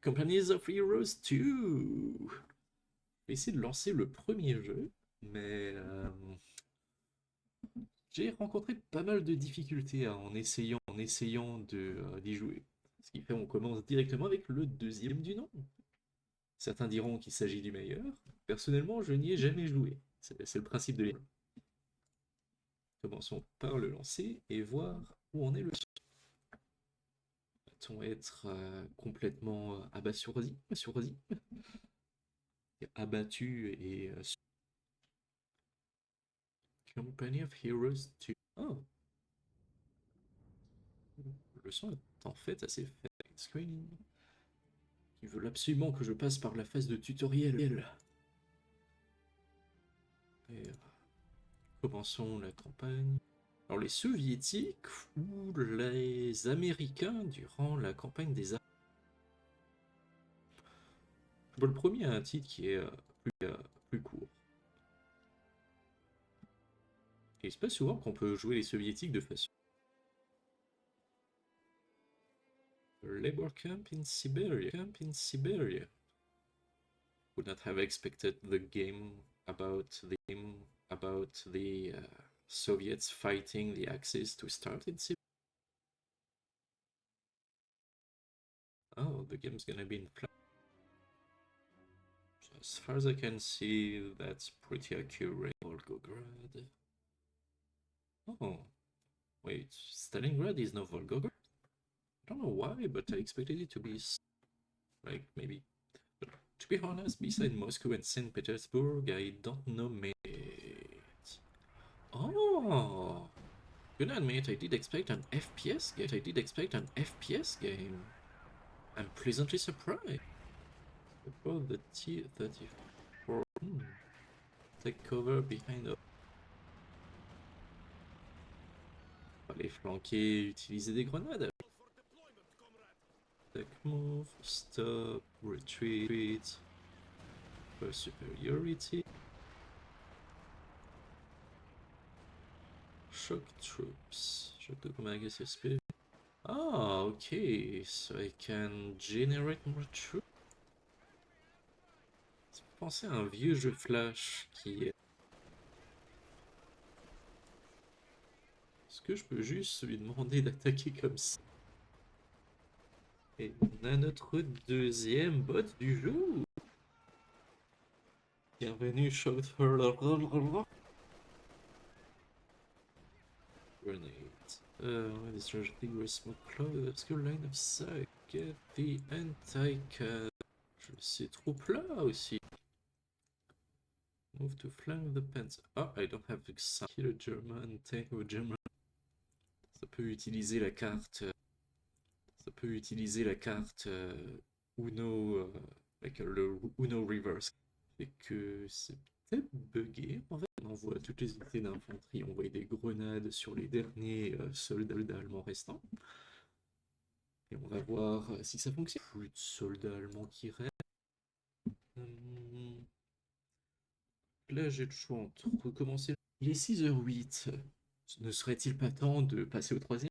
Companies of Heroes 2. Je vais essayer de lancer le premier jeu, mais j'ai rencontré pas mal de difficultés en essayant d'y jouer. Ce qui fait qu'on commence directement avec le deuxième du nom. Certains diront qu'il s'agit du meilleur. Personnellement, je n'y ai jamais joué. C'est le principe de l'énigme. Commençons par le lancer et voir où en est le son. Va-t-on être complètement abasourdi, abattu et Company of Heroes 2. Oh, le son est en fait assez faible. Screen. Ils veulent absolument que je passe par la phase de tutoriel. Et, commençons la campagne. Alors les soviétiques ou les américains durant la campagne des armes. Bon, le premier a un titre qui est plus court. Et il se passe souvent qu'on peut jouer les soviétiques de façon. Labor camp in Siberia. Would not have expected the game about the Soviets fighting the Axis to start in Siberia. Oh, the game's gonna be in flash. As far as I can see, that's pretty accurate. Volgograd. Oh, wait, Stalingrad is not Volgograd? I don't know why, but I expected it to be like maybe. But to be honest, beside Moscow and St. Petersburg, I don't know many. Oh, gonna admit, I did expect an FPS game. I'm pleasantly surprised. About the T-34. Take cover behind the... Aller flanquer, utiliser des grenades. Attack move, stop, retreat, for superiority. Shock troops. Shock de combat SSP. Ah, okay, so I can generate more troops. Pensez à un vieux jeu Flash qui est... Est-ce que je peux juste lui demander d'attaquer comme ça? Et on a notre deuxième bot du jeu. Bienvenue, Shout. Grenade. Discharge the smoke cloud, obscure line of sight. Get the anti-cad. Je le sais trop plat aussi. Move to flank the pants. Oh, I don't have to kill a German tank or German. Ça peut utiliser la carte. Uno, avec le Uno Reverse. Et que c'est peut-être bugué. En fait, on envoie toutes les unités d'infanterie, on envoie des grenades sur les derniers soldats allemands restants. Et on va voir si ça fonctionne. Plus de soldats allemands qui restent. Là, j'ai le choix entre recommencer. Il est 6h08. Ne serait-il pas temps de passer au troisième?